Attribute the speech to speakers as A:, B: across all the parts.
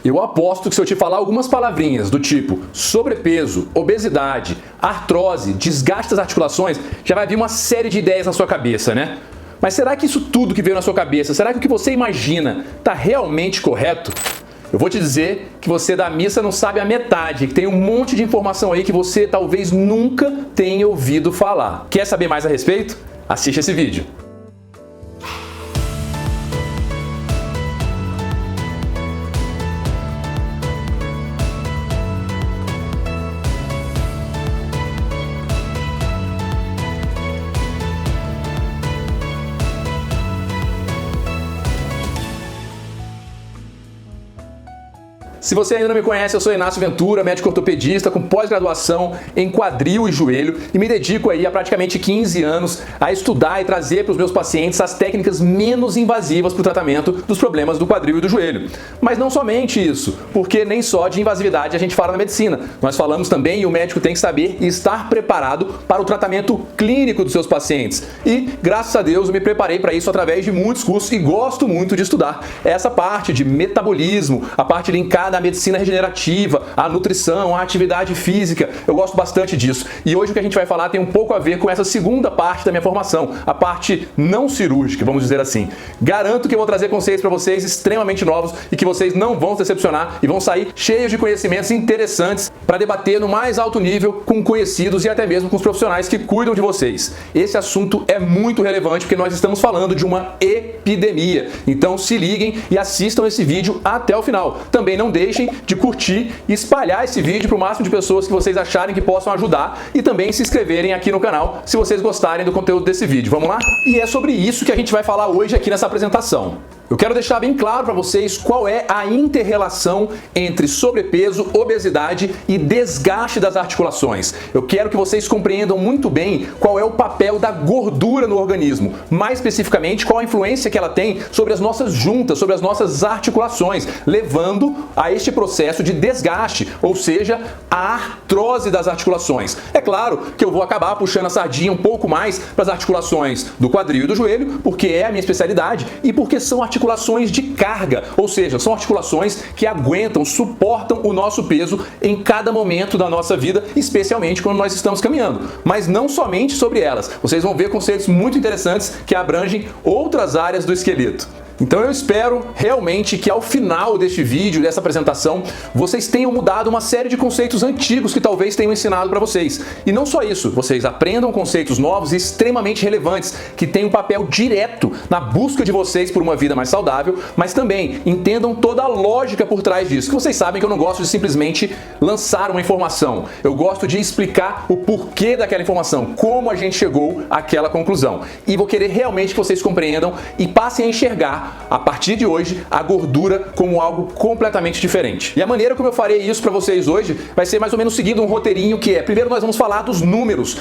A: Eu aposto que se eu te falar algumas palavrinhas do tipo sobrepeso, obesidade, artrose, desgaste das articulações, já vai vir uma série de ideias na sua cabeça, né? Mas será que isso tudo que veio na sua cabeça, será que o que você imagina está realmente correto? Eu vou te dizer que você da missa não sabe a metade, que tem um monte de informação aí que você talvez nunca tenha ouvido falar. Quer saber mais a respeito? Assiste esse vídeo. Se você ainda não me conhece, eu sou Inácio Ventura, médico ortopedista com pós-graduação em quadril e joelho e me dedico aí há praticamente 15 anos a estudar e trazer para os meus pacientes as técnicas menos invasivas para o tratamento dos problemas do quadril e do joelho. Mas não somente isso, porque nem só de invasividade a gente fala na medicina. Nós falamos também e o médico tem que saber e estar preparado para o tratamento clínico dos seus pacientes. E, graças a Deus, eu me preparei para isso através de muitos cursos e gosto muito de estudar essa parte de metabolismo, a parte linkada à medicina regenerativa, à nutrição, à atividade física. Eu gosto bastante disso. E hoje o que a gente vai falar tem um pouco a ver com essa segunda parte da minha formação, a parte não cirúrgica, vamos dizer assim. Garanto que eu vou trazer conceitos para vocês extremamente novos e que vocês não vão se decepcionar e vão sair cheios de conhecimentos interessantes para debater no mais alto nível com conhecidos e até mesmo com os profissionais que cuidam de vocês. Esse assunto é muito relevante porque nós estamos falando de uma epidemia. Então se liguem e assistam esse vídeo até o final. Também não deixem de curtir e espalhar esse vídeo para o máximo de pessoas que vocês acharem que possam ajudar e também se inscreverem aqui no canal se vocês gostarem do conteúdo desse vídeo. Vamos lá? E é sobre isso que a gente vai falar hoje aqui nessa apresentação. Eu quero deixar bem claro para vocês qual é a inter-relação entre sobrepeso, obesidade e desgaste das articulações. Eu quero que vocês compreendam muito bem qual é o papel da gordura no organismo, mais especificamente qual a influência que ela tem sobre as nossas juntas, sobre as nossas articulações, levando a este processo de desgaste, ou seja, a artrose das articulações. É claro que eu vou acabar puxando a sardinha um pouco mais para as articulações do quadril e do joelho, porque é a minha especialidade e porque são articulações de carga, ou seja, são articulações que aguentam, suportam o nosso peso em cada momento da nossa vida, especialmente quando nós estamos caminhando. Mas não somente sobre elas. Vocês vão ver conceitos muito interessantes que abrangem outras áreas do esqueleto. Então eu espero realmente que ao final deste vídeo, dessa apresentação, vocês tenham mudado uma série de conceitos antigos que talvez tenham ensinado para vocês. E não só isso, vocês aprendam conceitos novos e extremamente relevantes, que têm um papel direto na busca de vocês por uma vida mais saudável, mas também entendam toda a lógica por trás disso. Que vocês sabem que eu não gosto de simplesmente lançar uma informação. Eu gosto de explicar o porquê daquela informação, como a gente chegou àquela conclusão. E vou querer realmente que vocês compreendam e passem a enxergar a partir de hoje, a gordura como algo completamente diferente. E a maneira como eu farei isso para vocês hoje vai ser mais ou menos seguindo um roteirinho que é, primeiro nós vamos falar dos números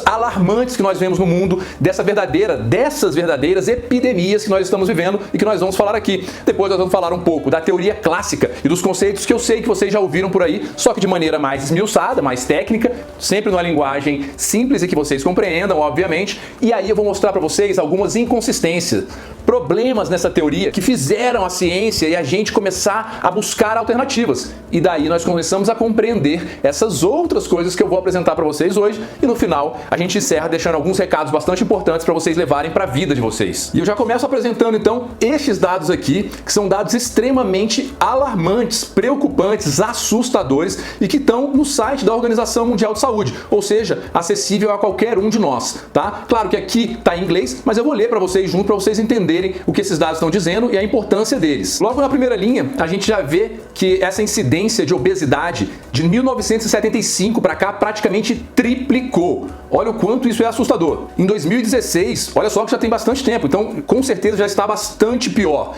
A: alarmantes que nós vemos no mundo, dessas verdadeiras epidemias que nós estamos vivendo e que nós vamos falar aqui. Depois nós vamos falar um pouco da teoria clássica e dos conceitos que eu sei que vocês já ouviram por aí, só que de maneira mais esmiuçada, mais técnica, sempre numa linguagem simples e que vocês compreendam, obviamente. E aí eu vou mostrar para vocês algumas inconsistências, problemas nessa teoria que fizeram a ciência e a gente começar a buscar alternativas. E daí nós começamos a compreender essas outras coisas que eu vou apresentar para vocês hoje e no final a gente encerra deixando alguns recados bastante importantes para vocês levarem para a vida de vocês. E eu já começo apresentando então estes dados aqui, que são dados extremamente alarmantes, preocupantes, assustadores e que estão no site da Organização Mundial de Saúde, ou seja, acessível a qualquer um de nós, tá? Claro que aqui está em inglês, mas eu vou ler para vocês junto para vocês entenderem o que esses dados estão dizendo e a importância deles. Logo na primeira linha, a gente já vê que essa incidência de obesidade de 1975 para cá praticamente triplicou. Olha o quanto isso é assustador. Em 2016, olha só que já tem bastante tempo, então com certeza já está bastante pior.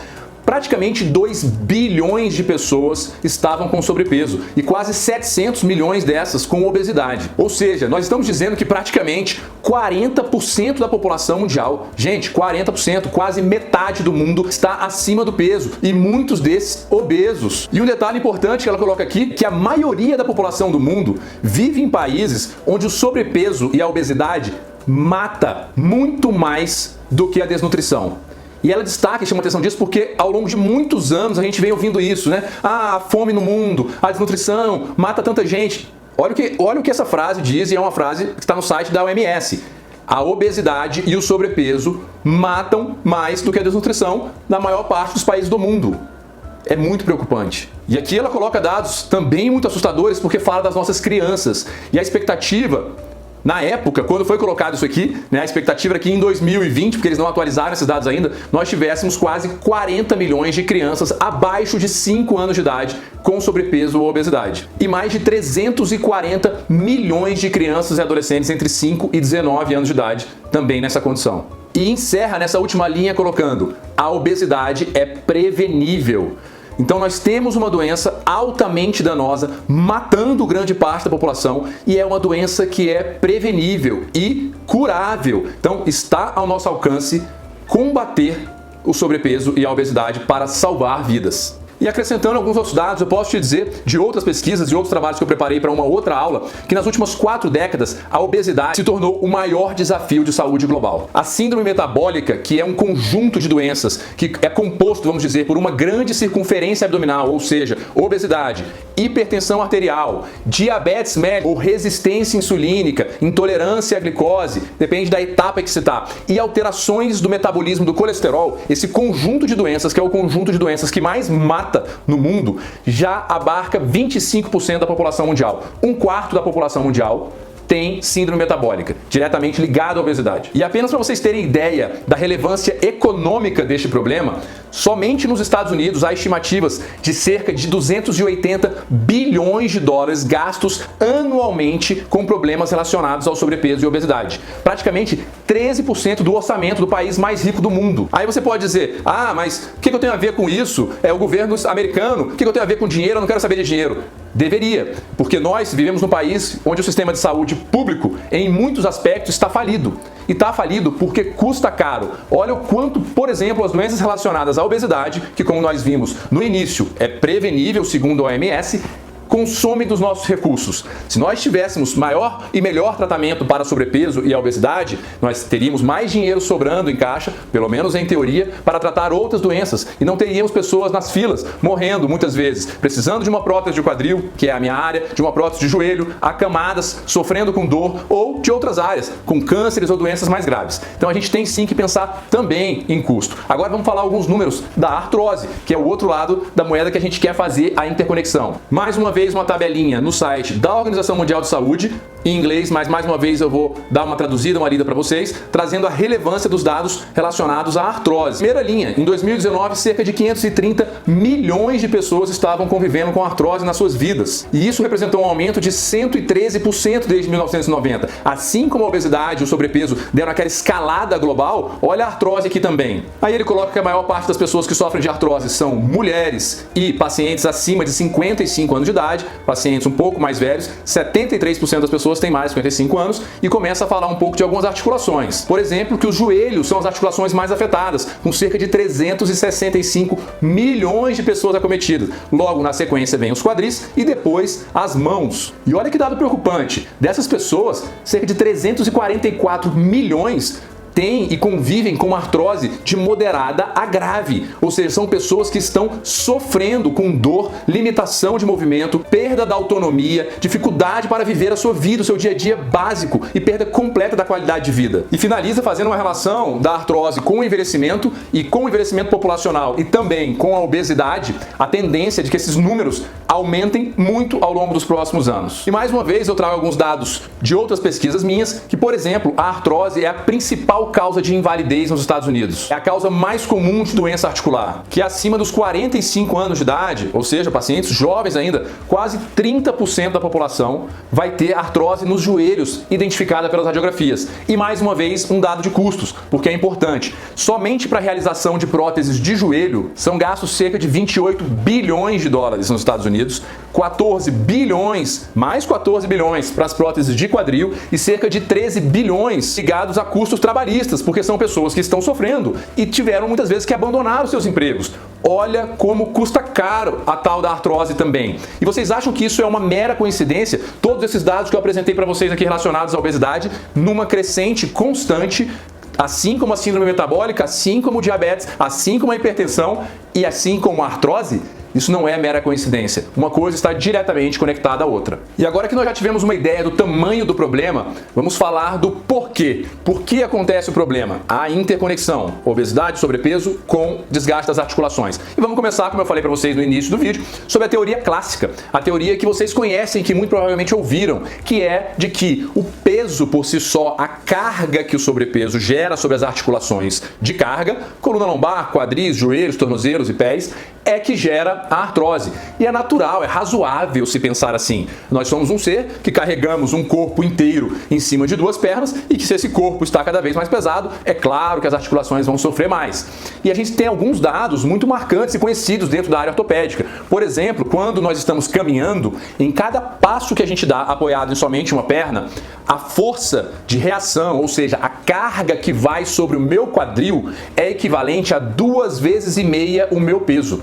A: Praticamente 2 bilhões de pessoas estavam com sobrepeso e quase 700 milhões dessas com obesidade. Ou seja, nós estamos dizendo que praticamente 40% da população mundial, gente, 40%, quase metade do mundo está acima do peso e muitos desses obesos. E um detalhe importante que ela coloca aqui, que a maioria da população do mundo vive em países onde o sobrepeso e a obesidade mata muito mais do que a desnutrição. E ela destaca e chama atenção disso porque ao longo de muitos anos a gente vem ouvindo isso, né? Ah, a fome no mundo, a desnutrição, mata tanta gente. Olha o que essa frase diz, e é uma frase que está no site da OMS. A obesidade e o sobrepeso matam mais do que a desnutrição na maior parte dos países do mundo. É muito preocupante. E aqui ela coloca dados também muito assustadores porque fala das nossas crianças. E a expectativa, na época, quando foi colocado isso aqui, né, a expectativa era que em 2020, porque eles não atualizaram esses dados ainda, nós tivéssemos quase 40 milhões de crianças abaixo de 5 anos de idade com sobrepeso ou obesidade. E mais de 340 milhões de crianças e adolescentes entre 5 e 19 anos de idade também nessa condição. E encerra nessa última linha colocando: a obesidade é prevenível. Então nós temos uma doença altamente danosa, matando grande parte da população, e é uma doença que é prevenível e curável. Então está ao nosso alcance combater o sobrepeso e a obesidade para salvar vidas. E acrescentando alguns outros dados, eu posso te dizer de outras pesquisas e outros trabalhos que eu preparei para uma outra aula, que nas últimas 4 décadas a obesidade se tornou o maior desafio de saúde global. A síndrome metabólica, que é um conjunto de doenças que é composto, vamos dizer, por uma grande circunferência abdominal, ou seja, obesidade, hipertensão arterial, diabetes mellitus ou resistência insulínica, intolerância à glicose, depende da etapa que se está, e alterações do metabolismo do colesterol, esse conjunto de doenças, que é o conjunto de doenças que mais mata no mundo, já abarca 25% da população mundial. 1/4 da população mundial tem síndrome metabólica, diretamente ligada à obesidade. E apenas para vocês terem ideia da relevância econômica deste problema, somente nos Estados Unidos há estimativas de cerca de 280 bilhões de dólares gastos anualmente com problemas relacionados ao sobrepeso e obesidade. Praticamente 13% do orçamento do país mais rico do mundo. Aí você pode dizer: ah, mas o que eu tenho a ver com isso? É o governo americano, o que eu tenho a ver com dinheiro? Eu não quero saber de dinheiro. Deveria, porque nós vivemos num país onde o sistema de saúde público, em muitos aspectos, está falido. E está falido porque custa caro. Olha o quanto, por exemplo, as doenças relacionadas à obesidade, que como nós vimos no início é prevenível, segundo a OMS, consome dos nossos recursos. Se nós tivéssemos maior e melhor tratamento para o sobrepeso e a obesidade, nós teríamos mais dinheiro sobrando em caixa, pelo menos em teoria, para tratar outras doenças e não teríamos pessoas nas filas morrendo muitas vezes, precisando de uma prótese de quadril, que é a minha área, de uma prótese de joelho, acamadas, sofrendo com dor, ou de outras áreas, com cânceres ou doenças mais graves. Então a gente tem sim que pensar também em custo. Agora vamos falar alguns números da artrose, que é o outro lado da moeda que a gente quer fazer a interconexão. Mais uma vez uma tabelinha no site da Organização Mundial de Saúde, em inglês, mas mais uma vez eu vou dar uma traduzida, uma lida para vocês, trazendo a relevância dos dados relacionados à artrose. Primeira linha, em 2019, cerca de 530 milhões de pessoas estavam convivendo com artrose nas suas vidas. E isso representou um aumento de 113% desde 1990. Assim como a obesidade e o sobrepeso deram aquela escalada global, olha a artrose aqui também. Aí ele coloca que a maior parte das pessoas que sofrem de artrose são mulheres e pacientes acima de 55 anos de idade, pacientes um pouco mais velhos, 73% das pessoas têm mais de 55 anos, e começa a falar um pouco de algumas articulações. Por exemplo, que os joelhos são as articulações mais afetadas, com cerca de 365 milhões de pessoas acometidas. Logo na sequência vem os quadris e depois as mãos. E olha que dado preocupante, dessas pessoas, cerca de 344 milhões têm e convivem com artrose de moderada a grave, ou seja, são pessoas que estão sofrendo com dor, limitação de movimento, perda da autonomia, dificuldade para viver a sua vida, o seu dia a dia básico e perda completa da qualidade de vida. E finaliza fazendo uma relação da artrose com o envelhecimento e com o envelhecimento populacional e também com a obesidade, a tendência de que esses números aumentem muito ao longo dos próximos anos. E mais uma vez eu trago alguns dados de outras pesquisas minhas, que por exemplo, a artrose é a principal causa de invalidez nos Estados Unidos. É a causa mais comum de doença articular, que acima dos 45 anos de idade, ou seja, pacientes jovens ainda, quase 30% da população vai ter artrose nos joelhos, identificada pelas radiografias. E mais uma vez, um dado de custos, porque é importante. Somente para a realização de próteses de joelho são gastos cerca de 28 bilhões de dólares nos Estados Unidos, 14 bilhões, mais 14 bilhões para as próteses de quadril e cerca de 13 bilhões ligados a custos trabalhistas, porque são pessoas que estão sofrendo e tiveram muitas vezes que abandonar os seus empregos. Olha como custa caro a tal da artrose também. E vocês acham que isso é uma mera coincidência? Todos esses dados que eu apresentei para vocês aqui relacionados à obesidade, numa crescente constante, Assim como a síndrome metabólica, assim como o diabetes, assim como a hipertensão e assim como a artrose, isso não é mera coincidência. Uma coisa está diretamente conectada à outra. E agora que nós já tivemos uma ideia do tamanho do problema, vamos falar do porquê. Por que acontece o problema? A interconexão, obesidade, sobrepeso com desgaste das articulações. E vamos começar, como eu falei para vocês no início do vídeo, sobre a teoria clássica. A teoria que vocês conhecem, que muito provavelmente ouviram, que é de que o peso por si só, a carga que o sobrepeso gera sobre as articulações de carga, coluna lombar, quadris, joelhos, tornozelos e pés, é que gera a artrose. E é natural, é razoável se pensar assim. Nós somos um ser que carregamos um corpo inteiro em cima de duas pernas e que se esse corpo está cada vez mais pesado, é claro que as articulações vão sofrer mais. E a gente tem alguns dados muito marcantes e conhecidos dentro da área ortopédica. Por exemplo, quando nós estamos caminhando, em cada passo que a gente dá apoiado em somente uma perna, a força de reação, ou seja, a carga que vai sobre o meu quadril é equivalente a 2,5 vezes o meu peso.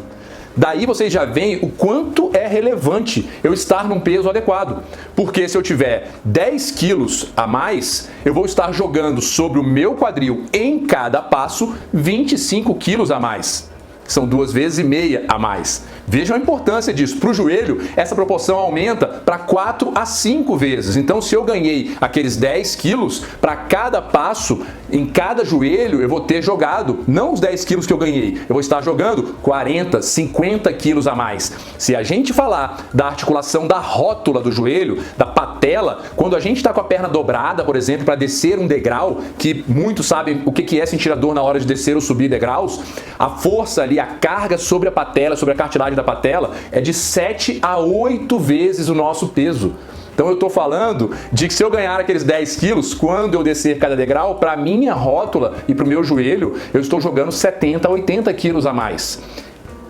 A: Daí vocês já veem o quanto é relevante eu estar num peso adequado. Porque se eu tiver 10 quilos a mais, eu vou estar jogando sobre o meu quadril em cada passo 25 quilos a mais. São 2,5 vezes a mais. Vejam a importância disso. Para o joelho, essa proporção aumenta para 4 a 5 vezes. Então, se eu ganhei aqueles 10 quilos, para cada passo, em cada joelho, eu vou ter jogado, não os 10 quilos que eu ganhei, eu vou estar jogando 40, 50 quilos a mais. Se a gente falar da articulação da rótula do joelho, da patela, quando a gente está com a perna dobrada, por exemplo, para descer um degrau, que muitos sabem o que é sentir a dor na hora de descer ou subir degraus, a força ali, a carga sobre a patela, sobre a cartilagem da patela, é de 7 a 8 vezes o nosso peso. Então eu estou falando de que se eu ganhar aqueles 10 quilos, quando eu descer cada degrau, para a minha rótula e para o meu joelho, eu estou jogando 70 a 80 quilos a mais.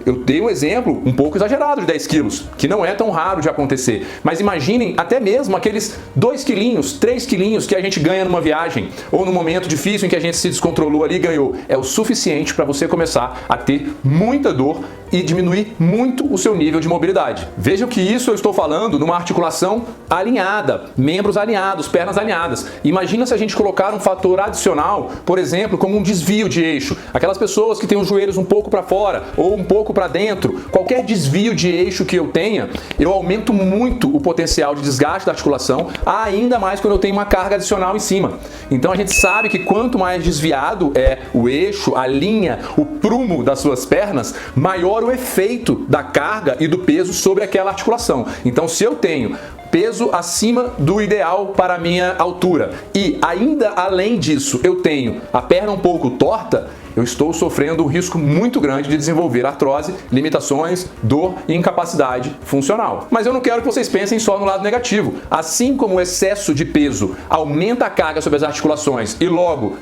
A: Eu dei um exemplo um pouco exagerado de 10 quilos, que não é tão raro de acontecer. Mas imaginem até mesmo aqueles 2 quilinhos, 3 quilinhos que a gente ganha numa viagem, ou num momento difícil em que a gente se descontrolou ali e ganhou. É o suficiente para você começar a ter muita dor e diminuir muito o seu nível de mobilidade. Vejam que isso eu estou falando numa articulação alinhada, membros alinhados, pernas alinhadas. Imagina se a gente colocar um fator adicional, por exemplo, como um desvio de eixo. Aquelas pessoas que têm os joelhos um pouco para fora ou um pouco para dentro, qualquer desvio de eixo que eu tenha, eu aumento muito o potencial de desgaste da articulação, ainda mais quando eu tenho uma carga adicional em cima. Então a gente sabe que quanto mais desviado é o eixo, a linha, o prumo das suas pernas, maior o efeito da carga e do peso sobre aquela articulação. Então se eu tenho peso acima do ideal para a minha altura e ainda além disso eu tenho a perna um pouco torta, eu estou sofrendo um risco muito grande de desenvolver artrose, limitações, dor e incapacidade funcional. Mas eu não quero que vocês pensem só no lado negativo. Assim como o excesso de peso aumenta a carga sobre as articulações e logo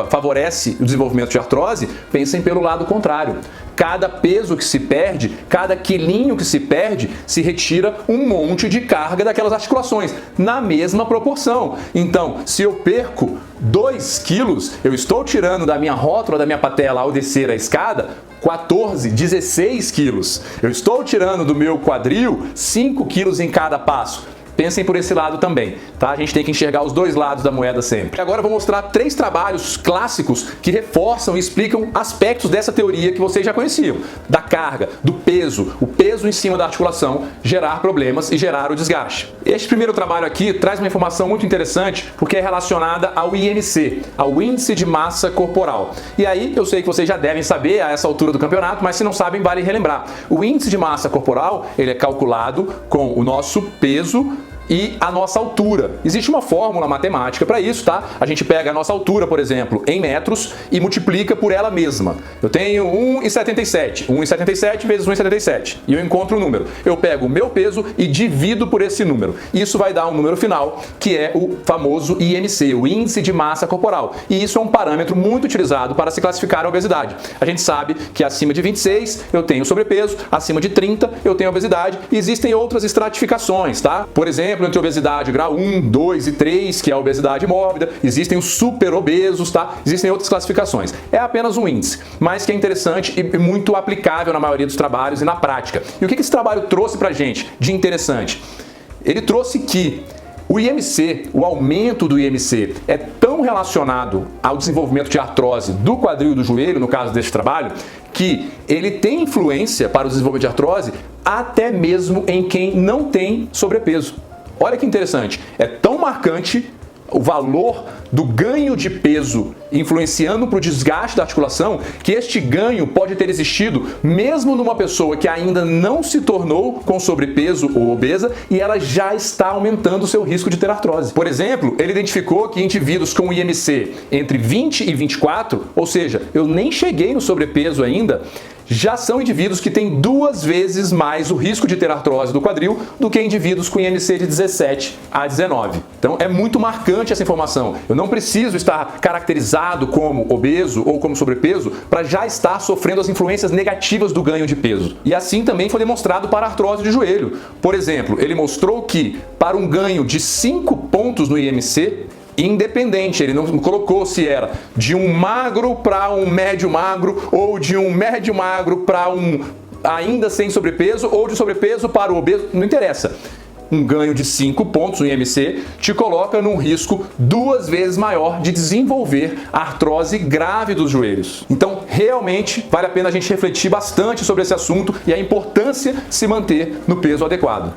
A: favorece o desenvolvimento de artrose, pensem pelo lado contrário. Cada peso que se perde, cada quilinho que se perde, se retira um monte de carga daquelas articulações, na mesma proporção. Então, se eu perco 2 quilos, eu estou tirando da minha rótula, da minha patela ao descer a escada, 14, 16 quilos. Eu estou tirando do meu quadril 5 quilos em cada passo. Pensem por esse lado também, tá? A gente tem que enxergar os dois lados da moeda sempre. Agora eu vou mostrar 3 trabalhos clássicos que reforçam e explicam aspectos dessa teoria que vocês já conheciam. Da carga, do peso, o peso em cima da articulação, gerar problemas e gerar o desgaste. Este primeiro trabalho aqui traz uma informação muito interessante porque é relacionada ao IMC, ao Índice de Massa Corporal. E aí eu sei que vocês já devem saber a essa altura do campeonato, mas se não sabem, vale relembrar. O Índice de Massa Corporal, ele é calculado com o nosso peso e a nossa altura. Existe uma fórmula matemática para isso, tá? A gente pega a nossa altura, por exemplo, em metros e multiplica por ela mesma. Eu tenho 1,77. 1,77 vezes 1,77. E eu encontro o número. Eu pego o meu peso e divido por esse número. Isso vai dar um número final, que é o famoso IMC, o Índice de Massa Corporal. E isso é um parâmetro muito utilizado para se classificar a obesidade. A gente sabe que acima de 26 eu tenho sobrepeso, acima de 30 eu tenho obesidade e existem outras estratificações, tá? Por exemplo, entre obesidade grau 1, 2 e 3, que é a obesidade mórbida, existem os super obesos, tá? Existem outras classificações. É apenas um índice, mas que é interessante e muito aplicável na maioria dos trabalhos e na prática. E o que esse trabalho trouxe pra gente de interessante? Ele trouxe que O IMC, o aumento do IMC, é tão relacionado ao desenvolvimento de artrose do quadril e do joelho, no caso deste trabalho, que ele tem influência para o desenvolvimento de artrose até mesmo em quem não tem sobrepeso. Olha que interessante, é tão marcante o valor do ganho de peso influenciando para o desgaste da articulação, que este ganho pode ter existido mesmo numa pessoa que ainda não se tornou com sobrepeso ou obesa e ela já está aumentando o seu risco de ter artrose. Por exemplo, ele identificou que indivíduos com IMC entre 20 e 24, ou seja, eu nem cheguei no sobrepeso ainda, já são indivíduos que têm 2 vezes mais o risco de ter artrose do quadril do que indivíduos com IMC de 17 a 19. Então é muito marcante essa informação. Eu não preciso estar caracterizado como obeso ou como sobrepeso para já estar sofrendo as influências negativas do ganho de peso. E assim também foi demonstrado para a artrose de joelho. Por exemplo, ele mostrou que para um ganho de 5 pontos no IMC, independente, ele não colocou se era de um magro para um médio magro ou de um médio magro para um ainda sem sobrepeso ou de sobrepeso para o obeso, não interessa. Um ganho de 5 pontos no IMC te coloca num risco 2 vezes maior de desenvolver artrose grave dos joelhos. Então, realmente, vale a pena a gente refletir bastante sobre esse assunto e a importância de se manter no peso adequado.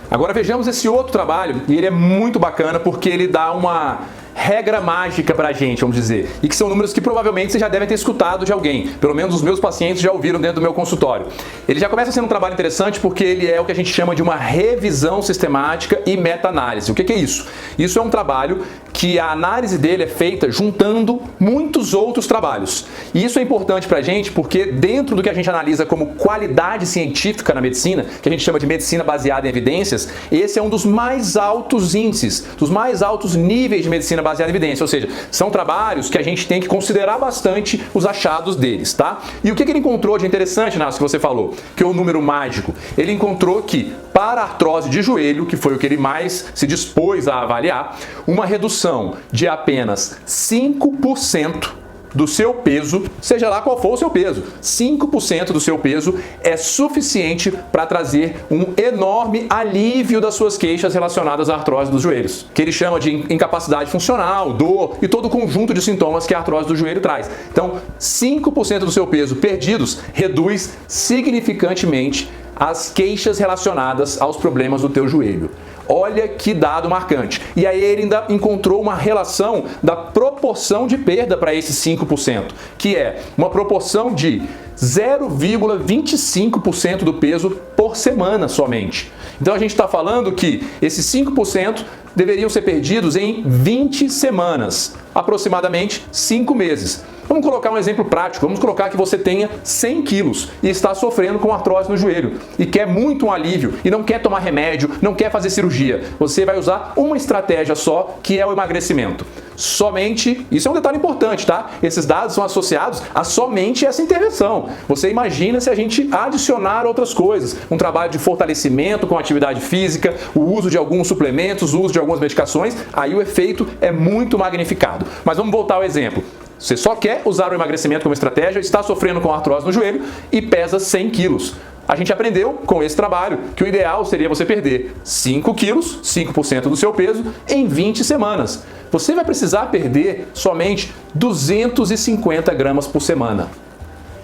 A: Agora vejamos esse outro trabalho, e ele é muito bacana porque ele dá uma regra mágica pra gente, vamos dizer, e que são números que provavelmente vocês já devem ter escutado de alguém, pelo menos os meus pacientes já ouviram dentro do meu consultório. Ele já começa sendo um trabalho interessante porque ele é o que a gente chama de uma revisão sistemática e meta-análise. O que é isso? Isso é um trabalho que a análise dele é feita juntando muitos outros trabalhos. E isso é importante pra gente porque dentro do que a gente analisa como qualidade científica na medicina, que a gente chama de medicina baseada em evidências, esse é um dos mais altos índices, dos mais altos níveis de medicina baseada em evidência, ou seja, são trabalhos que a gente tem que considerar bastante os achados deles, tá? E o que ele encontrou de interessante, Nácio, que você falou, que é o número mágico? Ele encontrou que para a artrose de joelho, que foi o que ele mais se dispôs a avaliar, uma redução de apenas 5% do seu peso, seja lá qual for o seu peso, 5% do seu peso é suficiente para trazer um enorme alívio das suas queixas relacionadas à artrose dos joelhos, que ele chama de incapacidade funcional, dor e todo o conjunto de sintomas que a artrose do joelho traz. Então, 5% do seu peso perdidos reduz significantemente as queixas relacionadas aos problemas do teu joelho. Olha que dado marcante. E aí ele ainda encontrou uma relação da proporção de perda para esses 5%, que é uma proporção de 0,25% do peso por semana somente. Então a gente está falando que esses 5% deveriam ser perdidos em 20 semanas, aproximadamente 5 meses. Vamos colocar um exemplo prático, vamos colocar que você tenha 100 quilos e está sofrendo com artrose no joelho e quer muito um alívio e não quer tomar remédio, não quer fazer cirurgia. Você vai usar uma estratégia só, que é o emagrecimento. Somente, isso é um detalhe importante, tá? Esses dados são associados a somente essa intervenção. Você imagina se a gente adicionar outras coisas, um trabalho de fortalecimento com atividade física, o uso de alguns suplementos, o uso de algumas medicações, aí o efeito é muito magnificado. Mas vamos voltar ao exemplo. Você só quer usar o emagrecimento como estratégia, está sofrendo com artrose no joelho e pesa 100 quilos. A gente aprendeu com esse trabalho que o ideal seria você perder 5 quilos, 5% do seu peso, em 20 semanas. Você vai precisar perder somente 250 gramas por semana.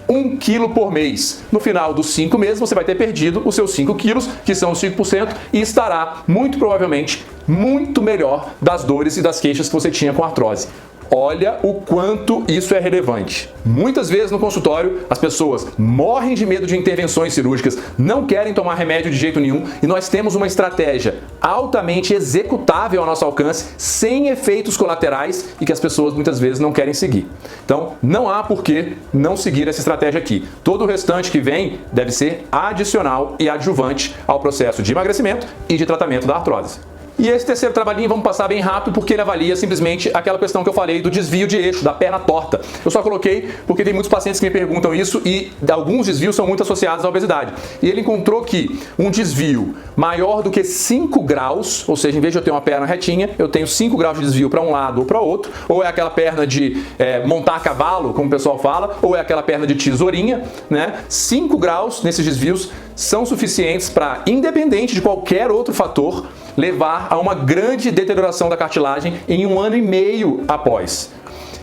A: 1 quilo por mês. No final dos 5 meses, você vai ter perdido os seus 5 quilos, que são os 5%, e estará, muito provavelmente, muito melhor das dores e das queixas que você tinha com artrose. Olha o quanto isso é relevante. Muitas vezes no consultório as pessoas morrem de medo de intervenções cirúrgicas, não querem tomar remédio de jeito nenhum e nós temos uma estratégia altamente executável ao nosso alcance, sem efeitos colaterais e que as pessoas muitas vezes não querem seguir. Então não há por que não seguir essa estratégia aqui. Todo o restante que vem deve ser adicional e adjuvante ao processo de emagrecimento e de tratamento da artrose. E esse terceiro trabalhinho vamos passar bem rápido porque ele avalia simplesmente aquela questão que eu falei do desvio de eixo, da perna torta. Eu só coloquei porque tem muitos pacientes que me perguntam isso e alguns desvios são muito associados à obesidade. E ele encontrou que um desvio maior do que 5 graus, ou seja, em vez de eu ter uma perna retinha, eu tenho 5 graus de desvio para um lado ou para outro, ou é aquela perna de montar a cavalo, como o pessoal fala, ou é aquela perna de tesourinha, né? 5 graus nesses desvios são suficientes para, independente de qualquer outro fator, levar a uma grande deterioração da cartilagem em 1 ano e meio após.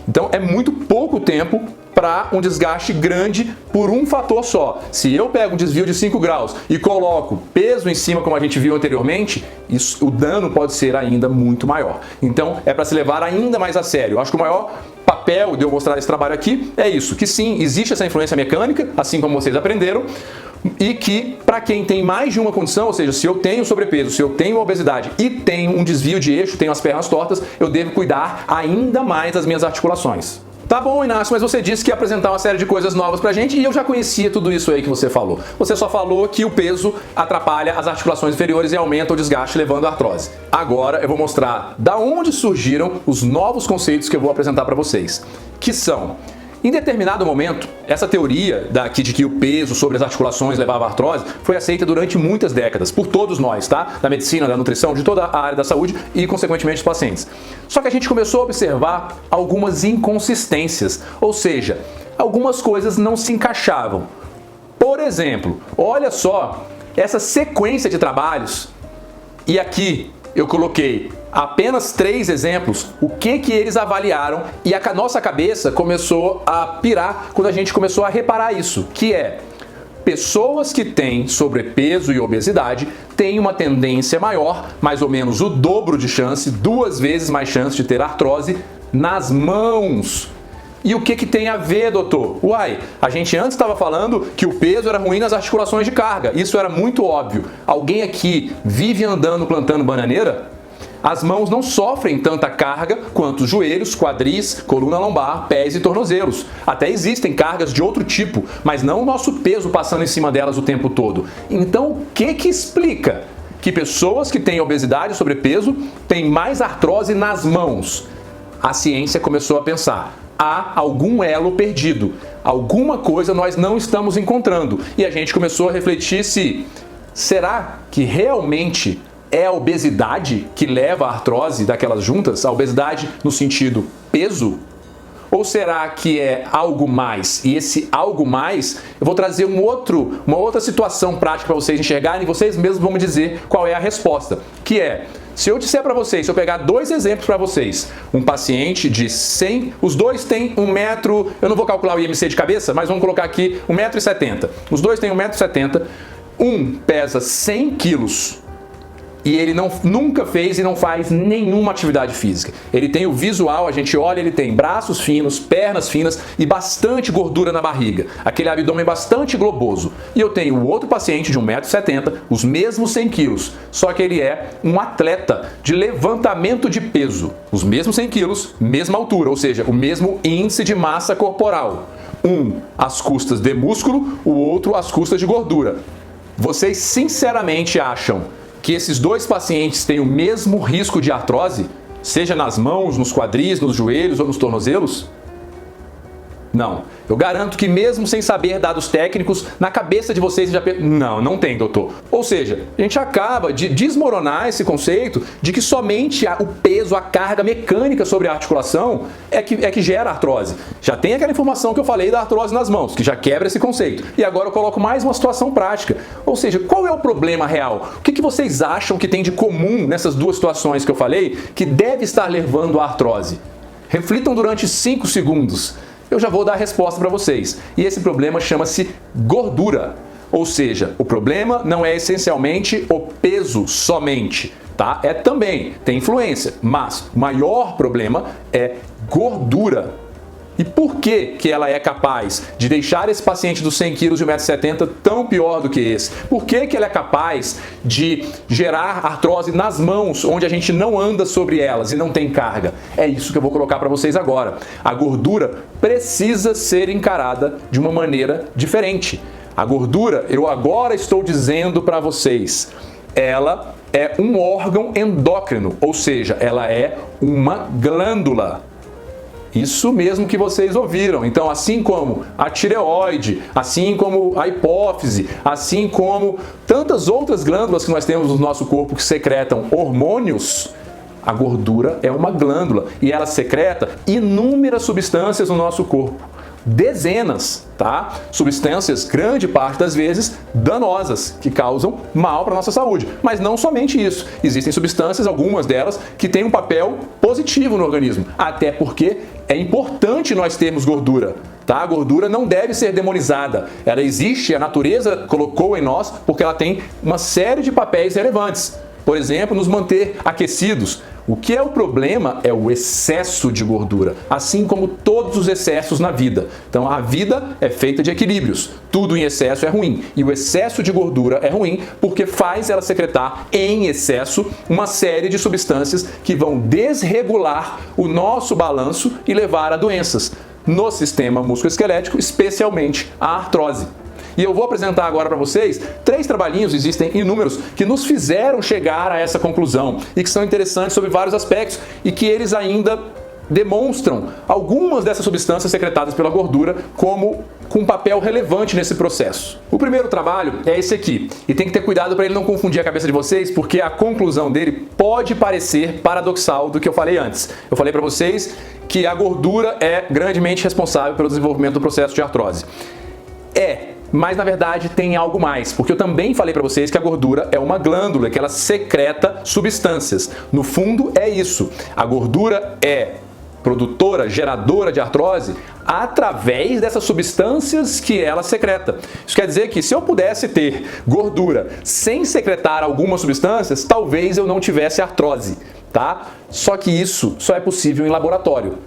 A: Então é muito pouco tempo para um desgaste grande por um fator só. Se eu pego um desvio de 5 graus e coloco peso em cima, como a gente viu anteriormente, o dano pode ser ainda muito maior. Então é para se levar ainda mais a sério. Eu acho que o maior papel de eu mostrar esse trabalho aqui é isso, que sim, existe essa influência mecânica, assim como vocês aprenderam, e que para quem tem mais de uma condição, ou seja, se eu tenho sobrepeso, se eu tenho obesidade e tenho um desvio de eixo, tenho as pernas tortas, eu devo cuidar ainda mais das minhas articulações. Tá bom, Inácio, mas você disse que ia apresentar uma série de coisas novas pra gente e eu já conhecia tudo isso aí que você falou. Você só falou que o peso atrapalha as articulações inferiores e aumenta o desgaste, levando à artrose. Agora eu vou mostrar da onde surgiram os novos conceitos que eu vou apresentar pra vocês, que são: em determinado momento, essa teoria de que o peso sobre as articulações levava à artrose foi aceita durante muitas décadas, por todos nós, tá? Da medicina, da nutrição, de toda a área da saúde e, consequentemente, dos pacientes. Só que a gente começou a observar algumas inconsistências, ou seja, algumas coisas não se encaixavam. Por exemplo, olha só essa sequência de trabalhos, e aqui eu coloquei apenas 3 exemplos, o que eles avaliaram, e a nossa cabeça começou a pirar quando a gente começou a reparar isso, que é: pessoas que têm sobrepeso e obesidade têm uma tendência maior, mais ou menos o dobro de chance, 2 vezes mais chance de ter artrose nas mãos. E o que tem a ver, doutor? Uai, a gente antes estava falando que o peso era ruim nas articulações de carga. Isso era muito óbvio. Alguém aqui vive andando plantando bananeira? As mãos não sofrem tanta carga quanto os joelhos, quadris, coluna lombar, pés e tornozelos. Até existem cargas de outro tipo, mas não o nosso peso passando em cima delas o tempo todo. Então, o que explica que pessoas que têm obesidade e sobrepeso têm mais artrose nas mãos? A ciência começou a pensar: há algum elo perdido, alguma coisa nós não estamos encontrando. E a gente começou a refletir será que realmente é a obesidade que leva à artrose daquelas juntas? A obesidade no sentido peso? Ou será que é algo mais? E esse algo mais, eu vou trazer uma outra situação prática para vocês enxergarem e vocês mesmos vão me dizer qual é a resposta. Que é: se eu disser para vocês, se eu pegar 2 exemplos para vocês, um paciente de 100, os dois têm 1 metro, eu não vou calcular o IMC de cabeça, mas vamos colocar aqui 1,70 m. Os dois têm 1,70 m, um pesa 100 quilos. E ele nunca fez e não faz nenhuma atividade física. Ele tem o visual, a gente olha, ele tem braços finos, pernas finas e bastante gordura na barriga. Aquele abdômen bastante globoso. E eu tenho o outro paciente de 1,70 m, os mesmos 100 quilos, só que ele é um atleta de levantamento de peso. Os mesmos 100 quilos, mesma altura, ou seja, o mesmo índice de massa corporal. Um às custas de músculo, o outro às custas de gordura. Vocês sinceramente acham que esses 2 pacientes têm o mesmo risco de artrose, seja nas mãos, nos quadris, nos joelhos ou nos tornozelos? Não. Eu garanto que mesmo sem saber dados técnicos, na cabeça de vocês já... Não tem, doutor. Ou seja, a gente acaba de desmoronar esse conceito de que somente o peso, a carga mecânica sobre a articulação é que gera artrose. Já tem aquela informação que eu falei da artrose nas mãos, que já quebra esse conceito. E agora eu coloco mais uma situação prática. Ou seja, qual é o problema real? O que vocês acham que tem de comum nessas 2 situações que eu falei que deve estar levando à artrose? Reflitam durante 5 segundos. Eu já vou dar a resposta para vocês. E esse problema chama-se gordura. Ou seja, o problema não é essencialmente o peso somente, tá? Também tem influência, mas o maior problema é gordura. E por que ela é capaz de deixar esse paciente dos 100 quilos de 1,70 m tão pior do que esse? Por que ela é capaz de gerar artrose nas mãos, onde a gente não anda sobre elas e não tem carga? É isso que eu vou colocar para vocês agora. A gordura precisa ser encarada de uma maneira diferente. A gordura, eu agora estou dizendo para vocês, ela é um órgão endócrino, ou seja, ela é uma glândula. Isso mesmo que vocês ouviram. Então, assim como a tireoide, assim como a hipófise, assim como tantas outras glândulas que nós temos no nosso corpo que secretam hormônios, a gordura é uma glândula e ela secreta inúmeras substâncias no nosso corpo. dezenas, tá? Substâncias, grande parte das vezes, danosas, que causam mal para a nossa saúde. Mas não somente isso. Existem substâncias, algumas delas, que têm um papel positivo no organismo. Até porque é importante nós termos gordura. Tá? A gordura não deve ser demonizada. Ela existe, a natureza colocou em nós porque ela tem uma série de papéis relevantes. Por exemplo, nos manter aquecidos. O que é o problema é o excesso de gordura, assim como todos os excessos na vida. Então a vida é feita de equilíbrios. Tudo em excesso é ruim. E o excesso de gordura é ruim porque faz ela secretar em excesso uma série de substâncias que vão desregular o nosso balanço e levar a doenças no sistema musculoesquelético, especialmente a artrose. E eu vou apresentar agora para vocês 3 trabalhinhos, existem inúmeros, que nos fizeram chegar a essa conclusão e que são interessantes sobre vários aspectos e que eles ainda demonstram algumas dessas substâncias secretadas pela gordura com um papel relevante nesse processo. O primeiro trabalho é esse aqui, e tem que ter cuidado para ele não confundir a cabeça de vocês, porque a conclusão dele pode parecer paradoxal do que eu falei antes. Eu falei para vocês que a gordura é grandemente responsável pelo desenvolvimento do processo de artrose. Mas na verdade tem algo mais, porque eu também falei para vocês que a gordura é uma glândula, que ela secreta substâncias. No fundo é isso. A gordura é produtora, geradora de artrose através dessas substâncias que ela secreta. Isso quer dizer que se eu pudesse ter gordura sem secretar algumas substâncias, talvez eu não tivesse artrose, tá? Só que isso só é possível em laboratório.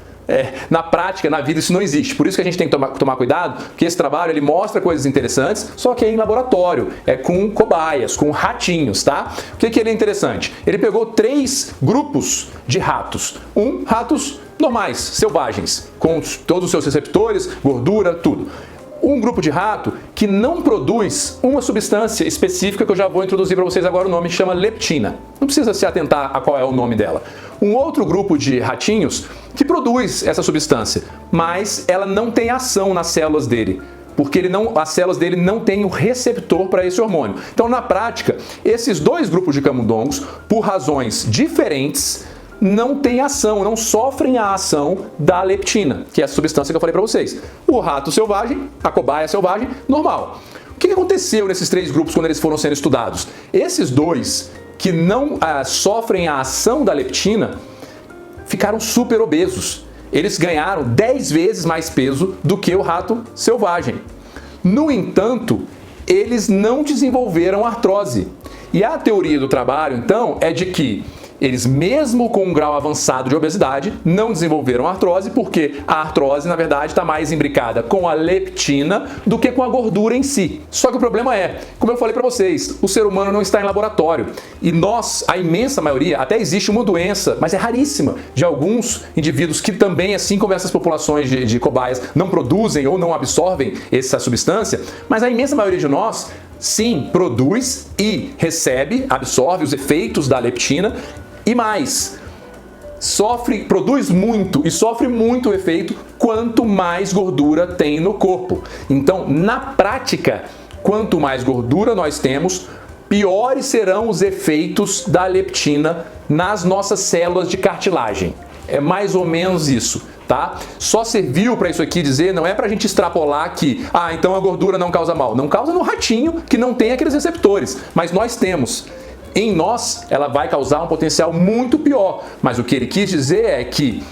A: Na prática, na vida, isso não existe. Por isso que a gente tem que tomar cuidado, porque esse trabalho ele mostra coisas interessantes, só que é em laboratório, com cobaias, com ratinhos, tá? O que ele é interessante? Ele pegou 3 grupos de ratos. Ratos normais, selvagens, com todos os seus receptores, gordura, tudo. Um grupo de rato que não produz uma substância específica que eu já vou introduzir para vocês agora o nome, chama leptina. Não precisa se atentar a qual é o nome dela. Um outro grupo de ratinhos que produz essa substância, mas ela não tem ação nas células dele, porque as células dele não têm o receptor para esse hormônio. Então, na prática, esses 2 grupos de camundongos, por razões diferentes, não têm ação, não sofrem a ação da leptina, que é a substância que eu falei para vocês. O rato selvagem, a cobaia selvagem, normal. O que aconteceu nesses 3 grupos quando eles foram sendo estudados? Esses 2 que não sofrem a ação da leptina ficaram super obesos. Eles ganharam 10 vezes mais peso do que o rato selvagem. No entanto, eles não desenvolveram artrose. E a teoria do trabalho, então, é de que eles, mesmo com um grau avançado de obesidade, não desenvolveram artrose, porque a artrose, na verdade, está mais imbricada com a leptina do que com a gordura em si. Só que o problema é, como eu falei para vocês, o ser humano não está em laboratório. E nós, a imensa maioria, até existe uma doença, mas é raríssima, de alguns indivíduos que também, assim como essas populações de cobaias, não produzem ou não absorvem essa substância, mas a imensa maioria de nós, sim, produz e recebe, absorve os efeitos da leptina. E mais, produz muito e sofre muito efeito quanto mais gordura tem no corpo. Então, na prática, quanto mais gordura nós temos, piores serão os efeitos da leptina nas nossas células de cartilagem. É mais ou menos isso, tá? Só serviu para isso aqui dizer, não é para a gente extrapolar que, então a gordura não causa mal. Não causa no ratinho, que não tem aqueles receptores, mas nós temos. Em nós, ela vai causar um potencial muito pior. Mas o que ele quis dizer é que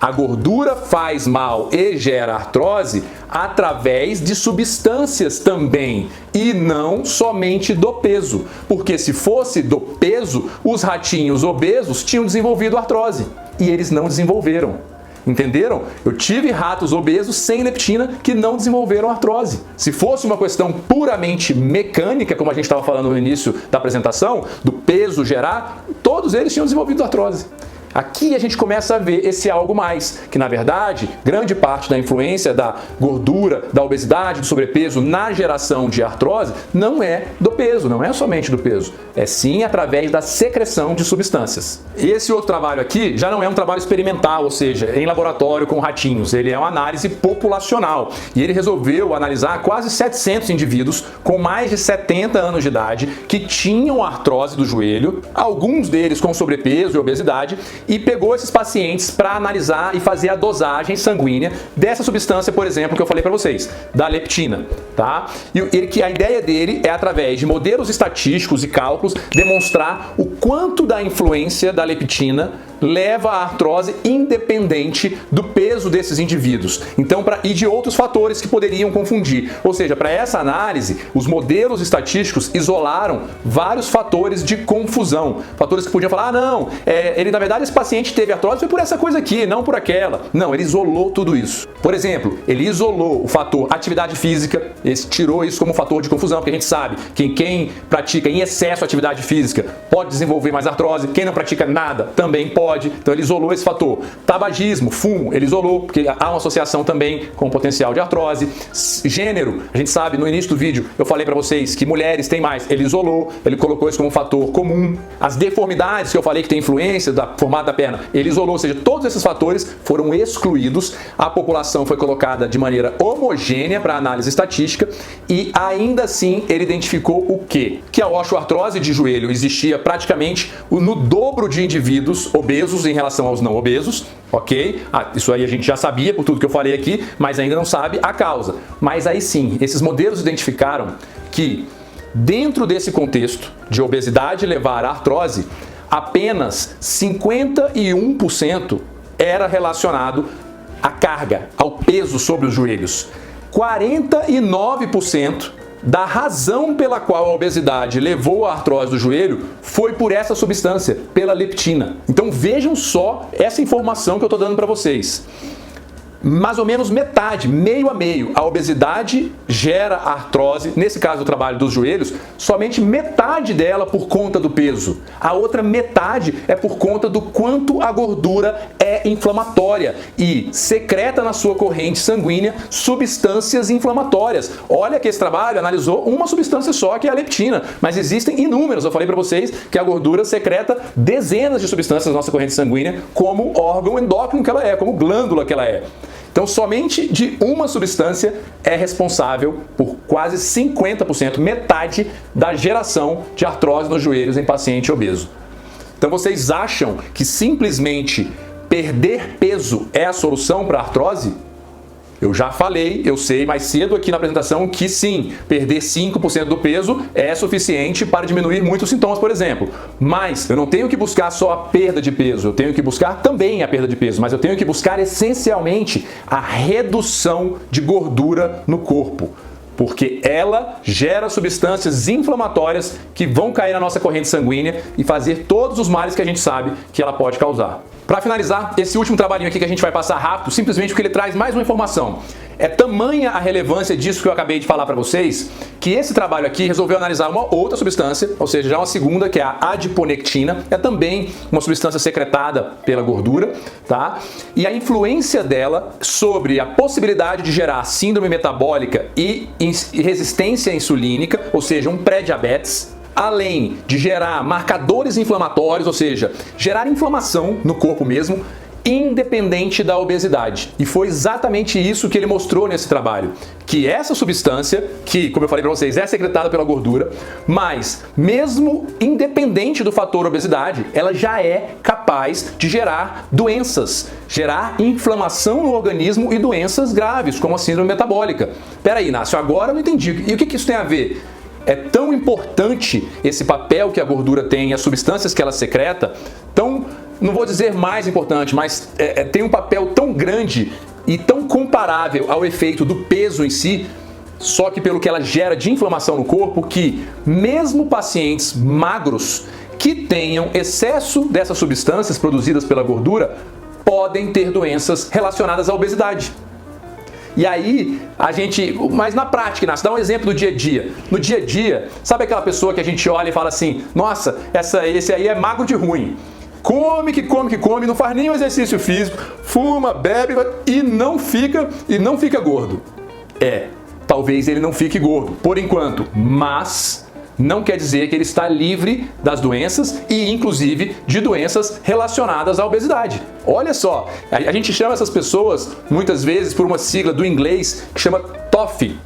A: a gordura faz mal e gera artrose através de substâncias também, e não somente do peso. Porque se fosse do peso, os ratinhos obesos tinham desenvolvido artrose. E eles não desenvolveram. Entenderam? Eu tive ratos obesos sem leptina que não desenvolveram artrose. Se fosse uma questão puramente mecânica, como a gente estava falando no início da apresentação, do peso gerar, todos eles tinham desenvolvido artrose. Aqui a gente começa a ver esse algo mais, que na verdade, grande parte da influência da gordura, da obesidade, do sobrepeso na geração de artrose não é do peso, não é somente do peso, é sim através da secreção de substâncias. Esse outro trabalho aqui já não é um trabalho experimental, ou seja, em laboratório com ratinhos, ele é uma análise populacional e ele resolveu analisar quase 700 indivíduos com mais de 70 anos de idade que tinham artrose do joelho, alguns deles com sobrepeso e obesidade, e pegou esses pacientes para analisar e fazer a dosagem sanguínea dessa substância, por exemplo, que eu falei para vocês, da leptina, tá? E que a ideia dele é, através de modelos estatísticos e cálculos, demonstrar o quanto da influência da leptina leva à artrose independente do peso desses indivíduos. Então, e de outros fatores que poderiam confundir. Ou seja, para essa análise, os modelos estatísticos isolaram vários fatores de confusão. Fatores que podiam falar, ah, não, na verdade, esse paciente teve artrose foi por essa coisa aqui, não por aquela. Não, ele isolou tudo isso. Por exemplo, ele isolou o fator atividade física, tirou isso como fator de confusão, porque a gente sabe que quem pratica em excesso atividade física pode desenvolver mais artrose, quem não pratica nada também pode. Então ele isolou esse fator. Tabagismo, fumo, ele isolou, porque há uma associação também com o potencial de artrose. Gênero, a gente sabe, no início do vídeo eu falei para vocês que mulheres têm mais, ele isolou, ele colocou isso como um fator comum. As deformidades que eu falei que tem influência da formato da perna, ele isolou, ou seja, todos esses fatores foram excluídos, a população foi colocada de maneira homogênea para análise estatística e ainda assim ele identificou o quê? Que a osteoartrose de joelho existia praticamente no dobro de indivíduos obesos em relação aos não obesos, ok? Isso aí a gente já sabia por tudo que eu falei aqui, mas ainda não sabe a causa. Mas aí sim, esses modelos identificaram que dentro desse contexto de obesidade levar à artrose, apenas 51% era relacionado à carga, ao peso sobre os joelhos. 49% da razão pela qual a obesidade levou à artrose do joelho foi por essa substância, pela leptina. Então vejam só essa informação que eu estou dando para vocês. Mais ou menos metade, meio a meio, a obesidade gera artrose, nesse caso do trabalho dos joelhos, somente metade dela por conta do peso. A outra metade é por conta do quanto a gordura é inflamatória e secreta na sua corrente sanguínea substâncias inflamatórias. Olha que esse trabalho analisou uma substância só, que é a leptina, mas existem inúmeras. Eu falei para vocês que a gordura secreta dezenas de substâncias na nossa corrente sanguínea como órgão endócrino que ela é, como glândula que ela é. Então, somente de uma substância é responsável por quase 50%, metade da geração de artrose nos joelhos em paciente obeso. Então, vocês acham que simplesmente perder peso é a solução para a artrose? Eu já falei, eu sei mais cedo aqui na apresentação que sim, perder 5% do peso é suficiente para diminuir muitos sintomas, por exemplo. Mas eu não tenho que buscar só a perda de peso, eu tenho que buscar também a perda de peso, mas eu tenho que buscar essencialmente a redução de gordura no corpo. Porque ela gera substâncias inflamatórias que vão cair na nossa corrente sanguínea e fazer todos os males que a gente sabe que ela pode causar. Para finalizar, esse último trabalhinho aqui que a gente vai passar rápido, simplesmente porque ele traz mais uma informação. É tamanha a relevância disso que eu acabei de falar para vocês, que esse trabalho aqui resolveu analisar uma outra substância, ou seja, já uma segunda, que é a adiponectina, é também uma substância secretada pela gordura, tá? E a influência dela sobre a possibilidade de gerar síndrome metabólica e resistência insulínica, ou seja, um pré-diabetes, além de gerar marcadores inflamatórios, ou seja, gerar inflamação no corpo mesmo, independente da obesidade. E foi exatamente isso que ele mostrou nesse trabalho, que essa substância, que, como eu falei para vocês, é secretada pela gordura, mas mesmo independente do fator obesidade, ela já é capaz de gerar doenças, gerar inflamação no organismo e doenças graves, como a síndrome metabólica. Peraí, Inácio, agora eu não entendi. E o que isso tem a ver? É tão importante esse papel que a gordura tem, as substâncias que ela secreta, tão, não vou dizer mais importante, mas tem um papel tão grande e tão comparável ao efeito do peso em si, só que pelo que ela gera de inflamação no corpo, que mesmo pacientes magros que tenham excesso dessas substâncias produzidas pela gordura podem ter doenças relacionadas à obesidade. E aí, mas na prática, Inácio, dá um exemplo do dia a dia. No dia a dia, sabe aquela pessoa que a gente olha e fala assim, nossa, esse aí é magro de ruim. Come, não faz nenhum exercício físico, fuma, bebe e não fica gordo. Talvez ele não fique gordo, por enquanto, mas não quer dizer que ele está livre das doenças e, inclusive, de doenças relacionadas à obesidade. Olha só, a gente chama essas pessoas, muitas vezes, por uma sigla do inglês que chama TOFI,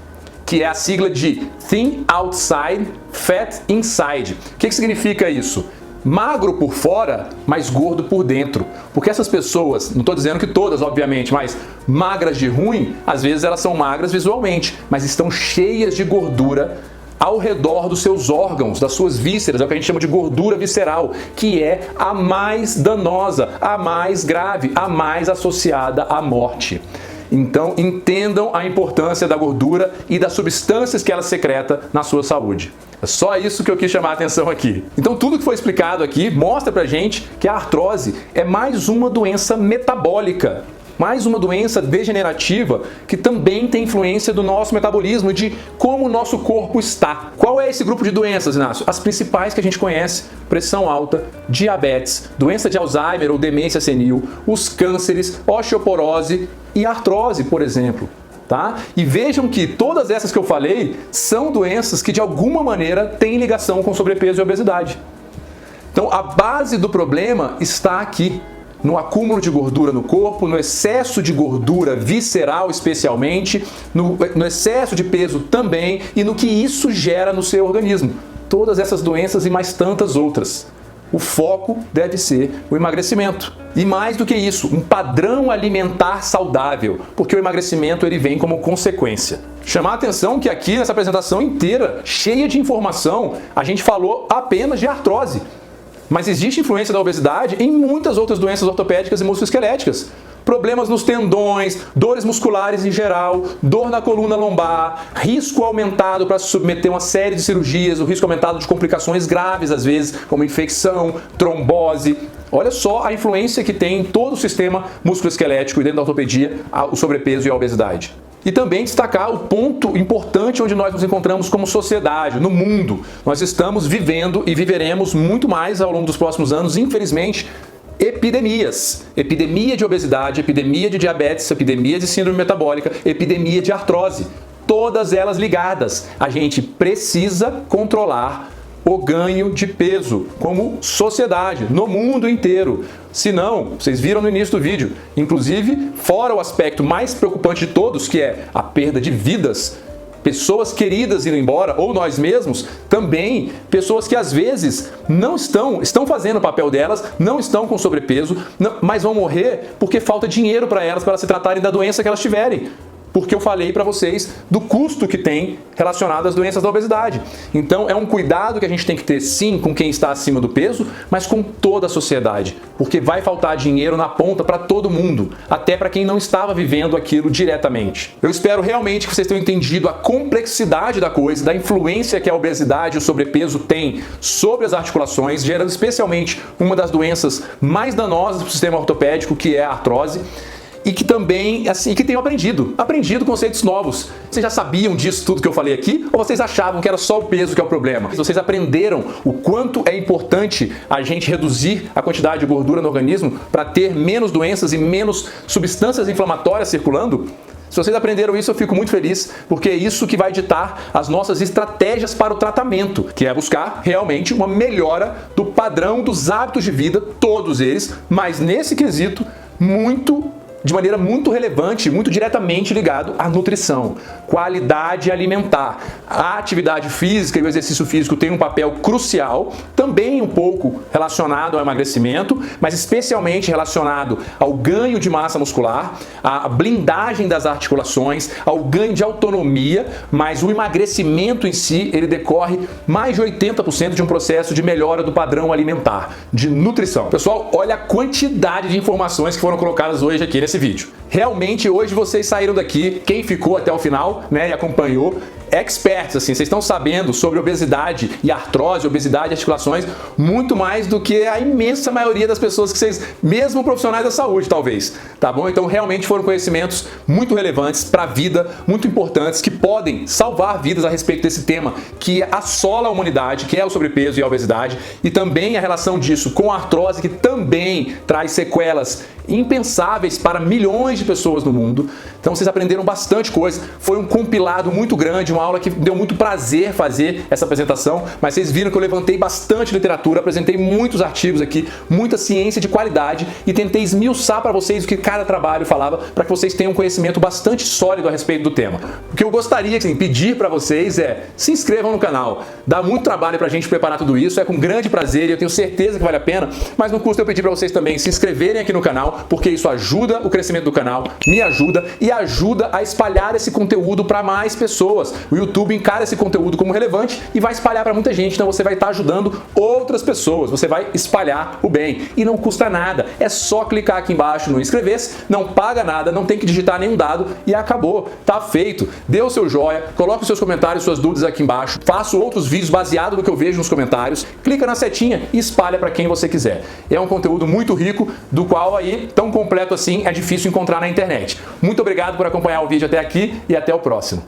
A: que é a sigla de Thin Outside, Fat Inside. O que significa isso? magro por fora, mas gordo por dentro. Porque essas pessoas, não estou dizendo que todas, obviamente, mas magras de ruim, às vezes elas são magras visualmente, mas estão cheias de gordura ao redor dos seus órgãos, das suas vísceras, é o que a gente chama de gordura visceral, que é a mais danosa, a mais grave, a mais associada à morte. Então, entendam a importância da gordura e das substâncias que ela secreta na sua saúde. É só isso que eu quis chamar a atenção aqui. Então, tudo que foi explicado aqui mostra pra gente que a artrose é mais uma doença metabólica, mais uma doença degenerativa que também tem influência do nosso metabolismo e de como o nosso corpo está. Qual é esse grupo de doenças, Inácio? As principais que a gente conhece: pressão alta, diabetes, doença de Alzheimer ou demência senil, os cânceres, osteoporose e artrose, por exemplo. Tá? E vejam que todas essas que eu falei são doenças que de alguma maneira têm ligação com sobrepeso e obesidade. Então a base do problema está aqui, no acúmulo de gordura no corpo, no excesso de gordura visceral especialmente, no excesso de peso também e no que isso gera no seu organismo. Todas essas doenças e mais tantas outras. O foco deve ser o emagrecimento. E mais do que isso, um padrão alimentar saudável, porque o emagrecimento ele vem como consequência. Chamar a atenção que aqui nessa apresentação inteira, cheia de informação, a gente falou apenas de artrose. Mas existe influência da obesidade em muitas outras doenças ortopédicas e musculoesqueléticas. Problemas nos tendões, dores musculares em geral, dor na coluna lombar, risco aumentado para se submeter a uma série de cirurgias, o risco aumentado de complicações graves às vezes, como infecção, trombose. Olha só a influência que tem em todo o sistema musculoesquelético e dentro da ortopedia o sobrepeso e a obesidade. E também destacar o ponto importante onde nós nos encontramos como sociedade, no mundo. Nós estamos vivendo e viveremos muito mais ao longo dos próximos anos, infelizmente, epidemias. Epidemia de obesidade, epidemia de diabetes, epidemia de síndrome metabólica, epidemia de artrose. Todas elas ligadas. A gente precisa controlar o ganho de peso como sociedade, no mundo inteiro. Se não, vocês viram no início do vídeo, inclusive, fora o aspecto mais preocupante de todos, que é a perda de vidas, pessoas queridas indo embora, ou nós mesmos, também pessoas que às vezes não estão fazendo o papel delas, não estão com sobrepeso, mas vão morrer porque falta dinheiro para elas se tratarem da doença que elas tiverem. Porque eu falei para vocês do custo que tem relacionado às doenças da obesidade. Então é um cuidado que a gente tem que ter sim com quem está acima do peso, mas com toda a sociedade. Porque vai faltar dinheiro na ponta para todo mundo, até para quem não estava vivendo aquilo diretamente. Eu espero realmente que vocês tenham entendido a complexidade da coisa, da influência que a obesidade e o sobrepeso têm sobre as articulações, gerando especialmente uma das doenças mais danosas do sistema ortopédico, que é a artrose. E que também, assim, que tenham aprendido conceitos novos. Vocês já sabiam disso tudo que eu falei aqui? Ou vocês achavam que era só o peso que é o problema? Vocês aprenderam o quanto é importante a gente reduzir a quantidade de gordura no organismo para ter menos doenças e menos substâncias inflamatórias circulando? Se vocês aprenderam isso, eu fico muito feliz, porque é isso que vai ditar as nossas estratégias para o tratamento, que é buscar realmente uma melhora do padrão dos hábitos de vida, todos eles, mas nesse quesito, de maneira muito relevante, muito diretamente ligado à nutrição, qualidade alimentar. A atividade física e o exercício físico têm um papel crucial, também um pouco relacionado ao emagrecimento, mas especialmente relacionado ao ganho de massa muscular, à blindagem das articulações, ao ganho de autonomia, mas o emagrecimento em si, ele decorre mais de 80% de um processo de melhora do padrão alimentar, de nutrição. Pessoal, olha a quantidade de informações que foram colocadas hoje aqui nesse vídeo. Realmente hoje vocês saíram daqui, quem ficou até o final, né, e acompanhou, experts, assim, vocês estão sabendo sobre obesidade e artrose, obesidade e articulações, muito mais do que a imensa maioria das pessoas que vocês, mesmo profissionais da saúde, talvez, tá bom? Então realmente foram conhecimentos muito relevantes para a vida, muito importantes, que podem salvar vidas a respeito desse tema que assola a humanidade, que é o sobrepeso e a obesidade, e também a relação disso com a artrose, que também traz sequelas impensáveis para milhões de pessoas no mundo. Então vocês aprenderam bastante coisa, foi um compilado muito grande, uma aula que deu muito prazer fazer essa apresentação, mas vocês viram que eu levantei bastante literatura, apresentei muitos artigos aqui, muita ciência de qualidade e tentei esmiuçar para vocês o que cada trabalho falava, para que vocês tenham um conhecimento bastante sólido a respeito do tema. O que eu gostaria de pedir para vocês é: se inscrevam no canal. Dá muito trabalho pra gente preparar tudo isso, é com grande prazer e eu tenho certeza que vale a pena, mas não custa eu pedir para vocês também se inscreverem aqui no canal, porque isso ajuda o crescimento do canal, me ajuda e ajuda a espalhar esse conteúdo para mais pessoas. O YouTube encara esse conteúdo como relevante e vai espalhar para muita gente, então você vai estar ajudando outras pessoas, você vai espalhar o bem e não custa nada, é só clicar aqui embaixo no inscrever-se, não paga nada, não tem que digitar nenhum dado e acabou, tá feito. Dê o seu joia, coloque os seus comentários, suas dúvidas aqui embaixo, faço outros vídeos baseados no que eu vejo nos comentários, clica na setinha e espalha para quem você quiser. É um conteúdo muito rico, do qual aí, tão completo assim, é difícil encontrar na internet. Muito obrigado por acompanhar o vídeo até aqui e até o próximo.